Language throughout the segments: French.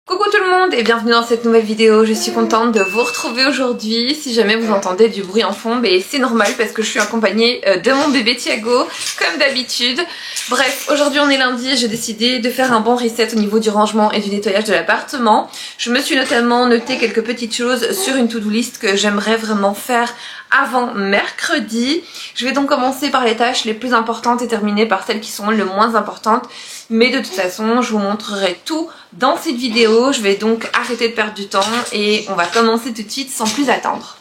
Coucou tout le monde et bienvenue dans cette nouvelle vidéo, je suis contente de vous retrouver aujourd'hui. Si jamais vous entendez du bruit en fond, c'est normal parce que je suis accompagnée de mon bébé Thiago, comme d'habitude. Bref, aujourd'hui on est lundi et j'ai décidé de faire un bon reset au niveau du rangement et du nettoyage de l'appartement. Je me suis notamment noté quelques petites choses sur une to-do list que j'aimerais vraiment faire avant mercredi. Je vais donc commencer par les tâches les plus importantes et terminer par celles qui sont le moins importantes. Mais de toute façon, je vous montrerai tout dans cette vidéo. Je vais donc arrêter de perdre du temps et on va commencer tout de suite sans plus attendre.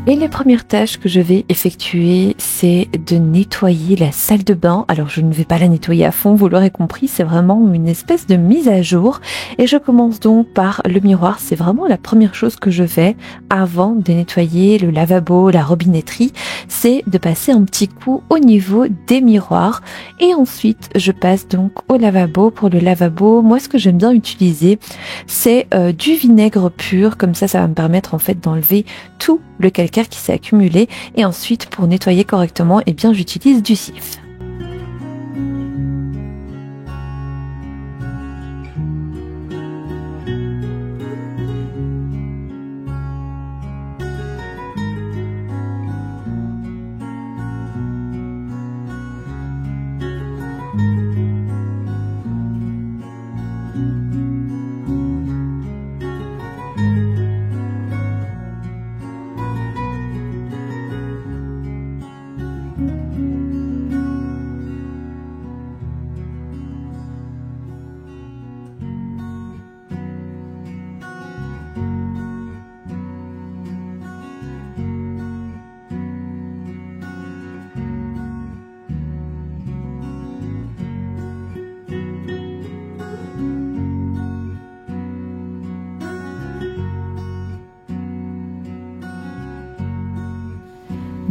Et les premières tâches que je vais effectuer, c'est de nettoyer la salle de bain. Alors je ne vais pas la nettoyer à fond, vous l'aurez compris, c'est vraiment une espèce de mise à jour. Et je commence donc par le miroir, c'est vraiment la première chose que je fais avant de nettoyer le lavabo, la robinetterie, c'est de passer un petit coup au niveau des miroirs. Et ensuite, je passe donc au lavabo. Pour le lavabo, moi ce que j'aime bien utiliser, c'est du vinaigre pur, comme ça va me permettre en fait d'enlever tout le calcaire qui s'est accumulé, et ensuite pour nettoyer correctement, j'utilise du cif.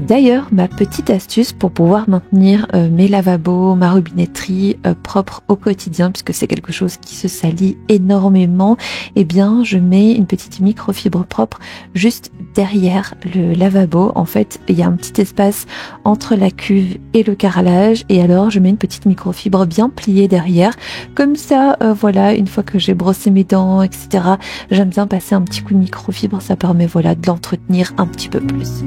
D'ailleurs, ma petite astuce pour pouvoir maintenir mes lavabos, ma robinetterie propre au quotidien, puisque c'est quelque chose qui se salit énormément, je mets une petite microfibre propre juste derrière le lavabo. En fait, il y a un petit espace entre la cuve et le carrelage, et alors je mets une petite microfibre bien pliée derrière. Comme ça, voilà, une fois que j'ai brossé mes dents, etc., j'aime bien passer un petit coup de microfibre, ça permet voilà de l'entretenir un petit peu plus.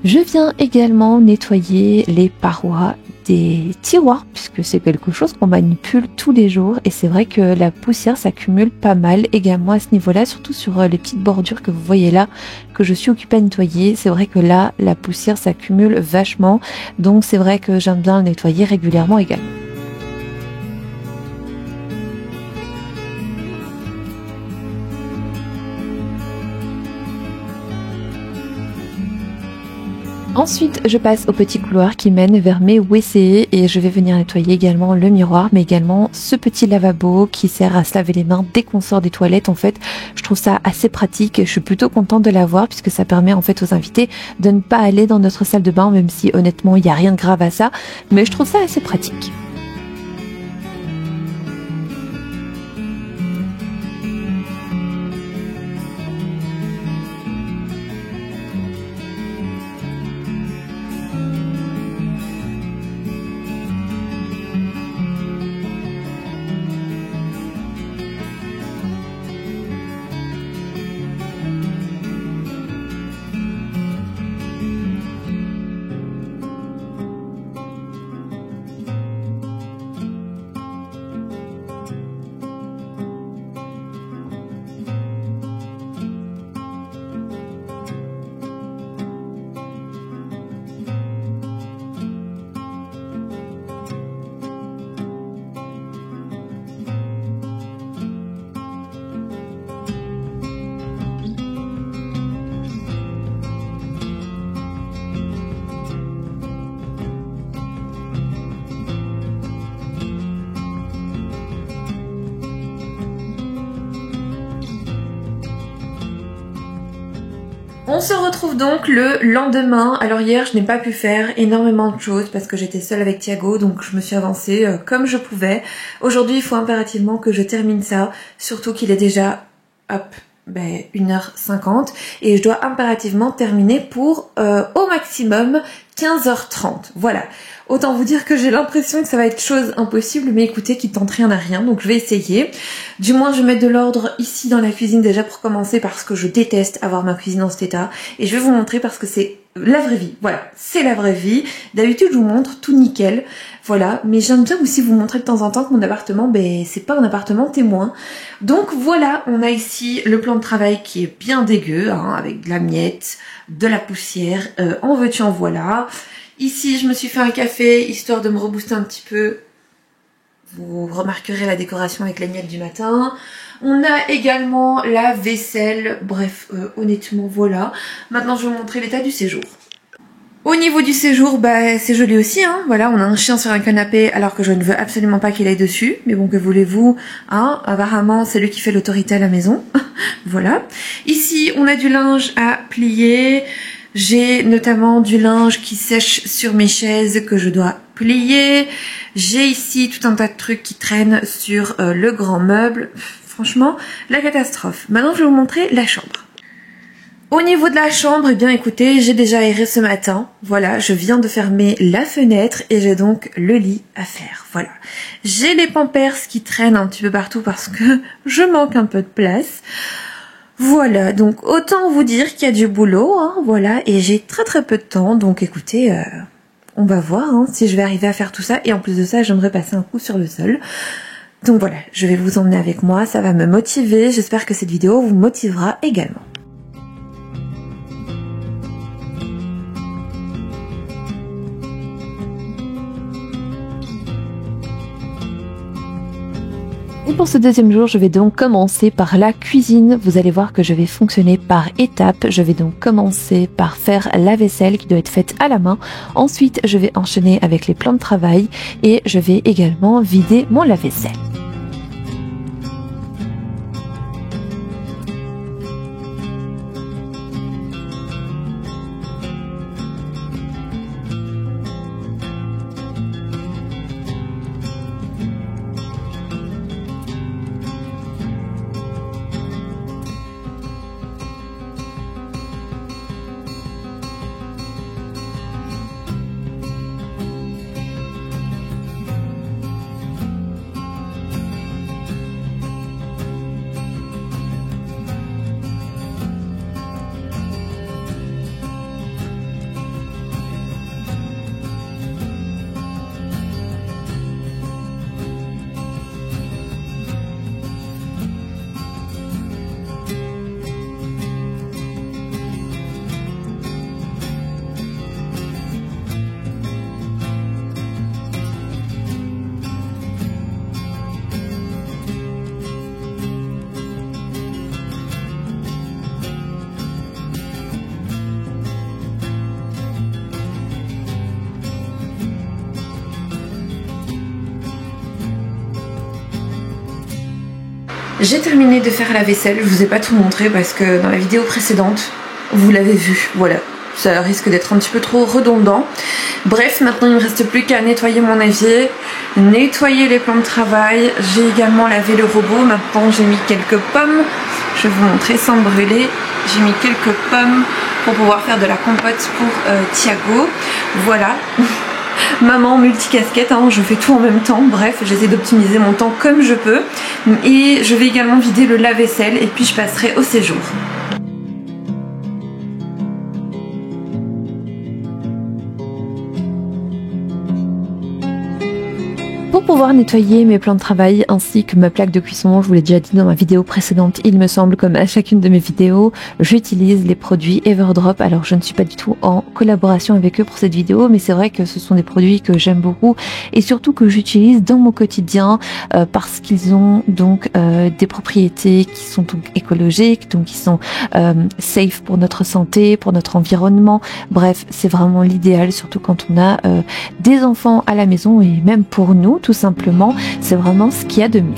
Je viens également nettoyer les parois des tiroirs, puisque c'est quelque chose qu'on manipule tous les jours, et c'est vrai que la poussière s'accumule pas mal également à ce niveau-là, surtout sur les petites bordures que vous voyez là, que je suis occupée à nettoyer. C'est vrai que là, la poussière s'accumule vachement, donc c'est vrai que j'aime bien le nettoyer régulièrement également. Ensuite, je passe au petit couloir qui mène vers mes WC et je vais venir nettoyer également le miroir, mais également ce petit lavabo qui sert à se laver les mains dès qu'on sort des toilettes. En fait, je trouve ça assez pratique. Je suis plutôt contente de l'avoir puisque ça permet en fait aux invités de ne pas aller dans notre salle de bain, même si honnêtement, il n'y a rien de grave à ça, mais je trouve ça assez pratique. On se retrouve donc le lendemain. Alors hier je n'ai pas pu faire énormément de choses parce que j'étais seule avec Thiago, donc je me suis avancée comme je pouvais. Aujourd'hui il faut impérativement que je termine ça, surtout qu'il est déjà 1h50 et je dois impérativement terminer pour au maximum 15h30. Voilà. Autant vous dire que j'ai l'impression que ça va être chose impossible, mais écoutez, qui tente rien à rien, donc je vais essayer. Du moins, je vais mettre de l'ordre ici dans la cuisine déjà pour commencer, parce que je déteste avoir ma cuisine dans cet état. Et je vais vous montrer parce que c'est la vraie vie. Voilà, c'est la vraie vie. D'habitude, je vous montre tout nickel. Voilà, mais j'aime bien aussi vous montrer de temps en temps que mon appartement, c'est pas un appartement témoin. Donc voilà, on a ici le plan de travail qui est bien dégueu, hein, avec de la miette, de la poussière, en veux-tu en voilà. Ici, je me suis fait un café, histoire de me rebooster un petit peu. Vous remarquerez la décoration avec la miette du matin. On a également la vaisselle. Bref, honnêtement, voilà. Maintenant, je vais vous montrer l'état du séjour. Au niveau du séjour, c'est joli aussi, hein. Voilà, on a un chien sur un canapé alors que je ne veux absolument pas qu'il aille dessus. Mais bon, que voulez-vous, hein. Apparemment, c'est lui qui fait l'autorité à la maison. Voilà. Ici, on a du linge à plier. J'ai notamment du linge qui sèche sur mes chaises que je dois plier. J'ai ici tout un tas de trucs qui traînent sur le grand meuble. Franchement, la catastrophe. Maintenant, je vais vous montrer la chambre. Au niveau de la chambre, eh bien écoutez, j'ai déjà aéré ce matin. Voilà, je viens de fermer la fenêtre et j'ai donc le lit à faire. Voilà. J'ai les pampers qui traînent un petit peu partout parce que je manque un peu de place. Voilà, donc autant vous dire qu'il y a du boulot, hein, voilà, et j'ai très peu de temps, donc écoutez, on va voir hein, si je vais arriver à faire tout ça, et en plus de ça, j'aimerais passer un coup sur le sol. Donc voilà, je vais vous emmener avec moi, ça va me motiver, j'espère que cette vidéo vous motivera également. Et pour ce deuxième jour, je vais donc commencer par la cuisine. Vous allez voir que je vais fonctionner par étapes. Je vais donc commencer par faire la vaisselle qui doit être faite à la main. Ensuite, je vais enchaîner avec les plans de travail et je vais également vider mon lave-vaisselle. J'ai terminé de faire la vaisselle, je vous ai pas tout montré parce que dans la vidéo précédente, vous l'avez vu, voilà. Ça risque d'être un petit peu trop redondant. Bref, maintenant il ne me reste plus qu'à nettoyer mon évier, nettoyer les plans de travail. J'ai également lavé le robot, maintenant j'ai mis quelques pommes. Je vais vous montrer sans brûler. J'ai mis quelques pommes pour pouvoir faire de la compote pour Thiago. Voilà. Maman multicasquette, hein, je fais tout en même temps, bref, j'essaie d'optimiser mon temps comme je peux. Et je vais également vider le lave-vaisselle et puis je passerai au séjour. Pour pouvoir nettoyer mes plans de travail ainsi que ma plaque de cuisson, je vous l'ai déjà dit dans ma vidéo précédente, il me semble, comme à chacune de mes vidéos, j'utilise les produits Everdrop. Alors je ne suis pas du tout en collaboration avec eux pour cette vidéo, mais c'est vrai que ce sont des produits que j'aime beaucoup et surtout que j'utilise dans mon quotidien parce qu'ils ont donc des propriétés qui sont donc écologiques, donc qui sont safe pour notre santé, pour notre environnement. Bref, c'est vraiment l'idéal, surtout quand on a des enfants à la maison et même pour nous, tout simplement, c'est vraiment ce qu'il y a de mieux.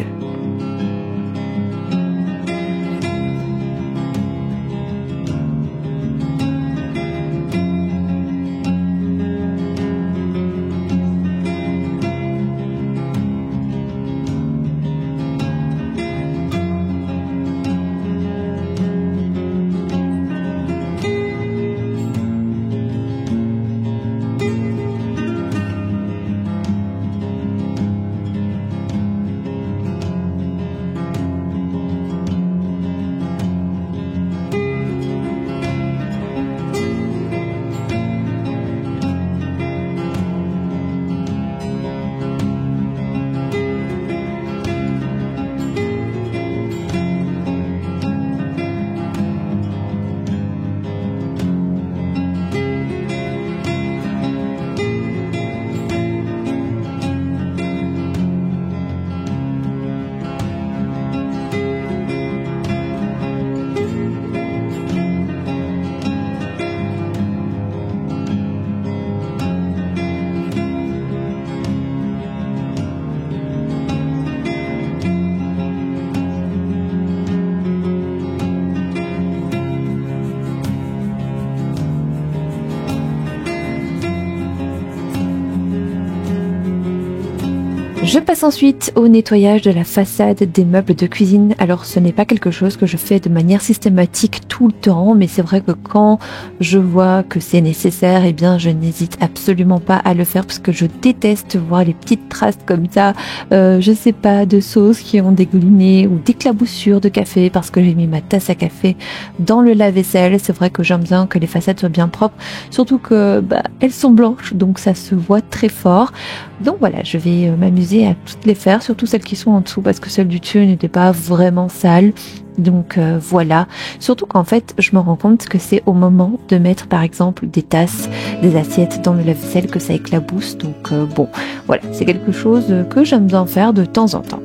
Je passe ensuite au nettoyage de la façade des meubles de cuisine. Alors ce n'est pas quelque chose que je fais de manière systématique tout le temps, mais c'est vrai que quand je vois que c'est nécessaire, eh bien je n'hésite absolument pas à le faire parce que je déteste voir les petites traces comme ça, je sais pas, de sauce qui ont dégouliné ou d'éclaboussures de café parce que j'ai mis ma tasse à café dans le lave-vaisselle. C'est vrai que j'aime bien que les façades soient bien propres, surtout que elles sont blanches, donc ça se voit très fort. Donc voilà, je vais m'amuser à toutes les faire, surtout celles qui sont en dessous parce que celles du dessus n'étaient pas vraiment sales. Donc voilà, surtout qu'en fait je me rends compte que c'est au moment de mettre par exemple des tasses, des assiettes dans le lave-vaisselle que ça éclabousse. Donc bon, voilà, c'est quelque chose que j'aime bien faire de temps en temps.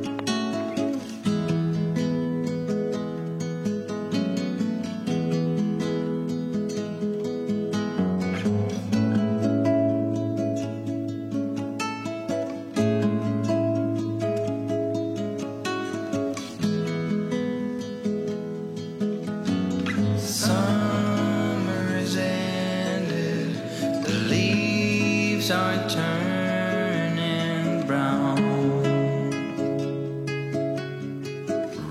Are turning brown,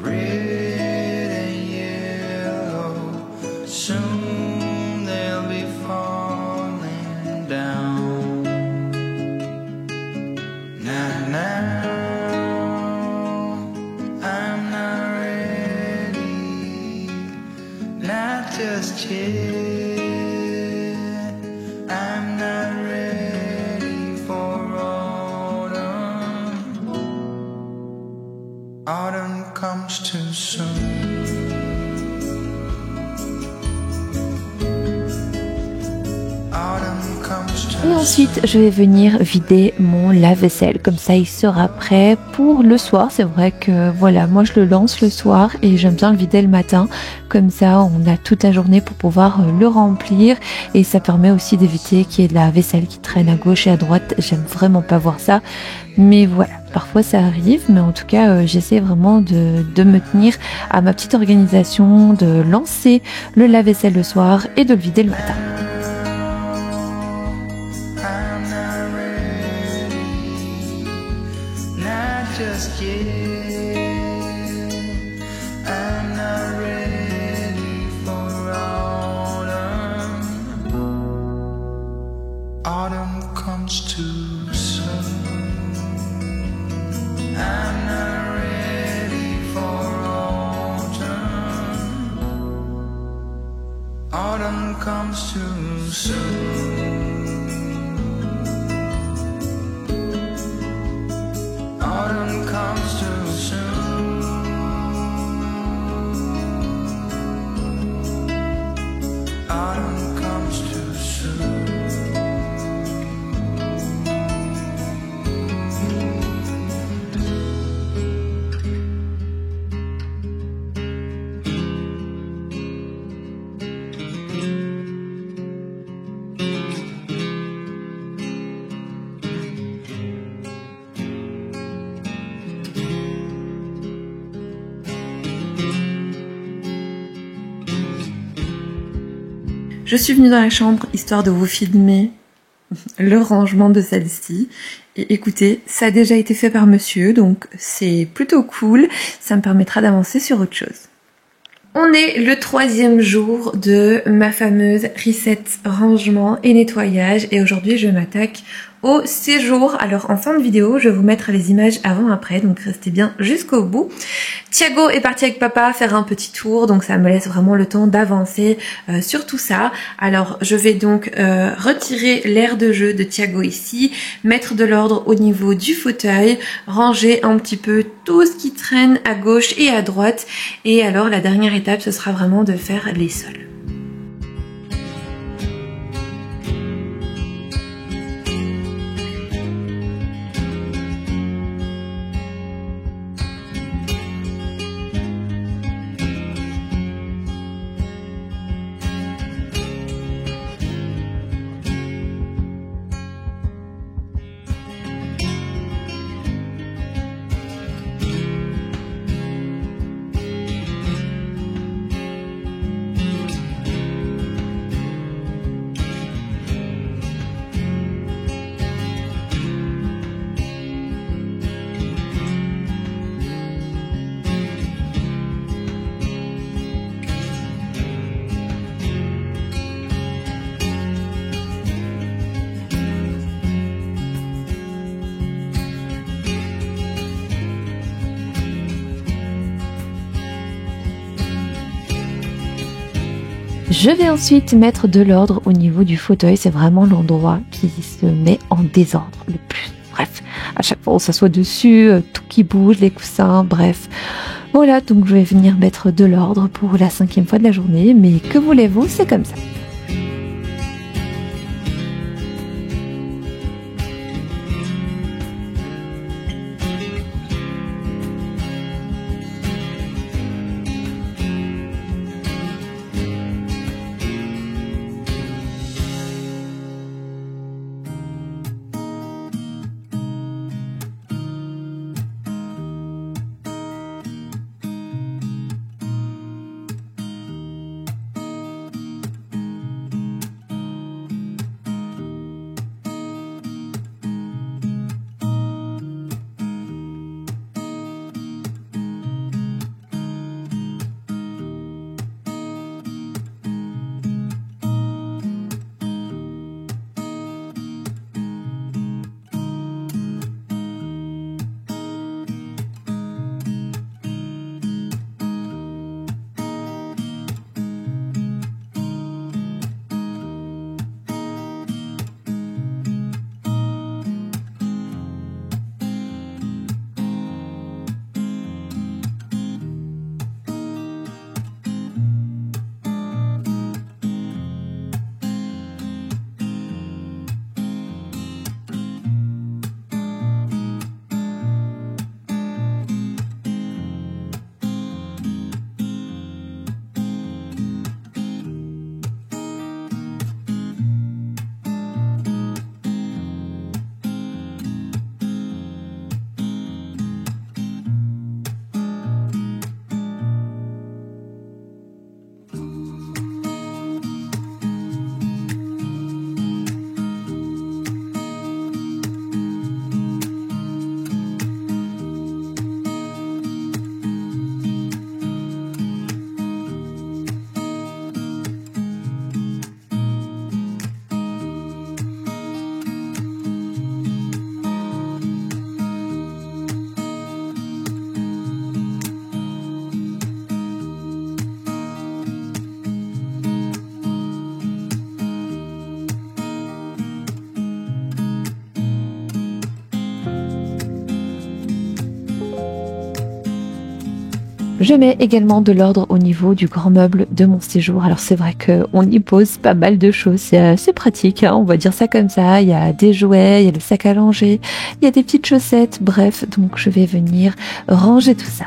red and yellow, soon they'll be falling down. Now, I'm not ready, not just yet. I'm not ready for autumn. Autumn comes too soon. Autumn comes too soon. Et ensuite, je vais venir vider mon lave-vaisselle. Comme ça, il sera prêt pour le soir. C'est vrai que voilà, moi je le lance le soir et j'aime bien le vider le matin. Comme ça, on a toute la journée pour pouvoir le remplir. Et ça permet aussi d'éviter qu'il y ait de la vaisselle qui traîne à gauche et à droite. J'aime vraiment pas voir ça. Mais voilà, parfois ça arrive. Mais en tout cas, j'essaie vraiment de me tenir à ma petite organisation, de lancer le lave-vaisselle le soir et de le vider le matin. Just yet, I'm not ready for autumn. Autumn comes too soon. I'm not ready for autumn. Autumn comes too soon. Autumn comes too soon. Autumn comes too soon. Je suis venue dans la chambre histoire de vous filmer le rangement de celle-ci. Et écoutez, ça a déjà été fait par monsieur, donc c'est plutôt cool. Ça me permettra d'avancer sur autre chose. On est le 3e jour de ma fameuse reset rangement et nettoyage. Et aujourd'hui, je m'attaque au séjour. Alors en fin de vidéo, je vais vous mettre les images avant-après, donc restez bien jusqu'au bout. Thiago est parti avec papa faire un petit tour, donc ça me laisse vraiment le temps d'avancer sur tout ça. Alors je vais donc retirer l'aire de jeu de Thiago ici, mettre de l'ordre au niveau du fauteuil, ranger un petit peu tout ce qui traîne à gauche et à droite. Et alors la dernière étape, ce sera vraiment de faire les sols. Je vais ensuite mettre de l'ordre au niveau du fauteuil. C'est vraiment l'endroit qui se met en désordre le plus. Bref, à chaque fois on s'assoit dessus, tout qui bouge, les coussins, bref. Voilà, donc je vais venir mettre de l'ordre pour la 5e fois de la journée. Mais que voulez-vous, c'est comme ça. Je mets également de l'ordre au niveau du grand meuble de mon séjour. Alors c'est vrai qu'on y pose pas mal de choses, c'est assez pratique, hein, on va dire ça comme ça. Il y a des jouets, il y a le sac à langer, il y a des petites chaussettes, bref, donc je vais venir ranger tout ça.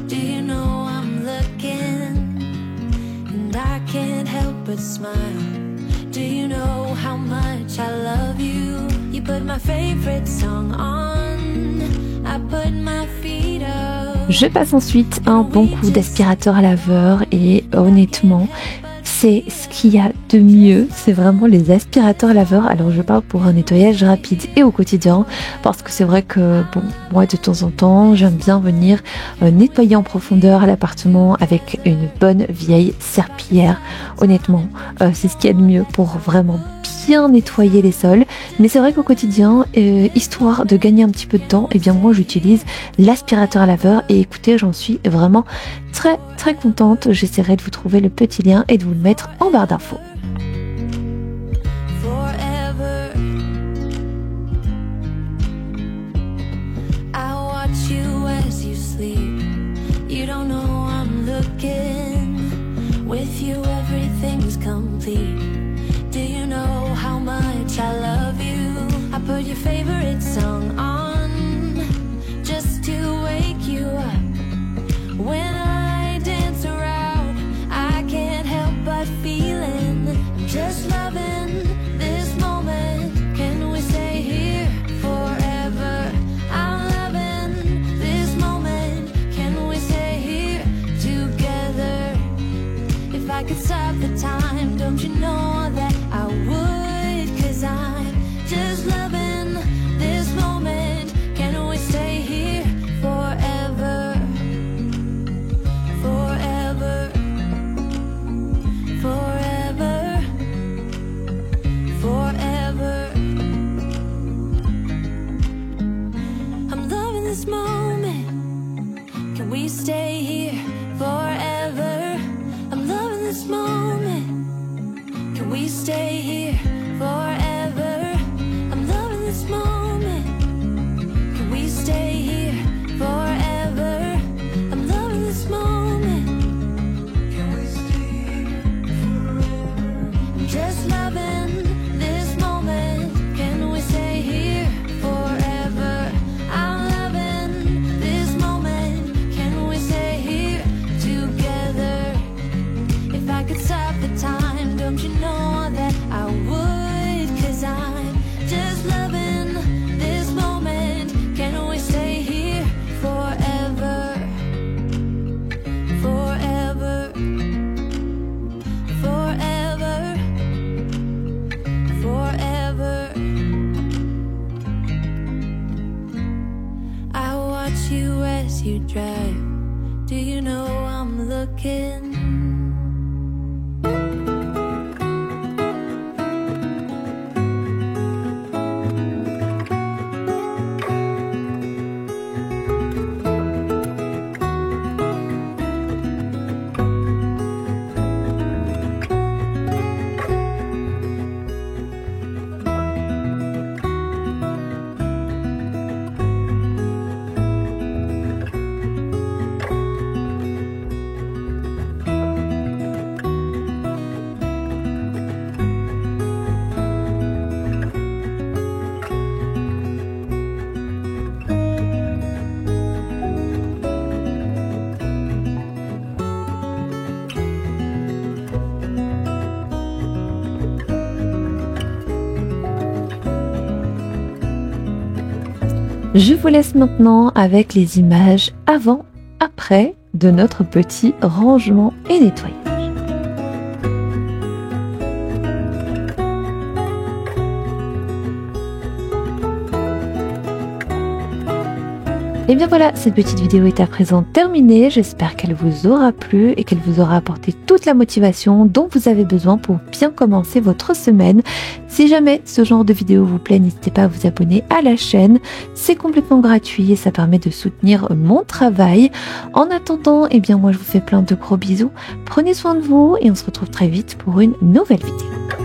Do you know I'm looking and I can't help but smile? Do you know how much I love you? You put my favorite song on, I put my feet up. Je passe ensuite un bon coup d'aspirateur à laveur et honnêtement, c'est ce qu'il y a de mieux, c'est vraiment les aspirateurs laveurs. Alors je parle pour un nettoyage rapide et au quotidien parce que c'est vrai que bon, moi de temps en temps j'aime bien venir nettoyer en profondeur l'appartement avec une bonne vieille serpillière. Honnêtement, c'est ce qu'il y a de mieux pour vraiment bien nettoyer les sols. Mais c'est vrai qu'au quotidien, histoire de gagner un petit peu de temps, eh bien moi j'utilise l'aspirateur à laveur et écoutez, j'en suis vraiment très contente. J'essaierai de vous trouver le petit lien et de vous le mettre en barre d'infos. For When I dance around, I can't help but feeling. I'm just loving this moment. Can we stay here forever? I'm loving this moment. Can we stay here together? If I could stop the time, don't you know that I would? 'Cause I'm just loving this moment. Can we stay here forever? Forever. Forever. Forever. I'm loving this moment. Can we stay here forever? I'm loving this moment. Can we stay here forever? I'm loving this moment. Can we stay here forever? I'm loving this moment. Can we stay here forever? I'm just loving this moment. Can we stay here forever? I'm loving this moment. Can we stay here together? If I could stop the time, don't you know that I would? 'Cause I'm just loving this moment. Can we stay here forever? Forever. Forever. Forever. I watch you as you drive. Do you know I'm looking? Je vous laisse maintenant avec les images avant-après de notre petit rangement et nettoyage. Et bien voilà, cette petite vidéo est à présent terminée. J'espère qu'elle vous aura plu et qu'elle vous aura apporté toute la motivation dont vous avez besoin pour bien commencer votre semaine. Si jamais ce genre de vidéo vous plaît, n'hésitez pas à vous abonner à la chaîne. C'est complètement gratuit et ça permet de soutenir mon travail. En attendant, eh bien moi je vous fais plein de gros bisous. Prenez soin de vous et on se retrouve très vite pour une nouvelle vidéo.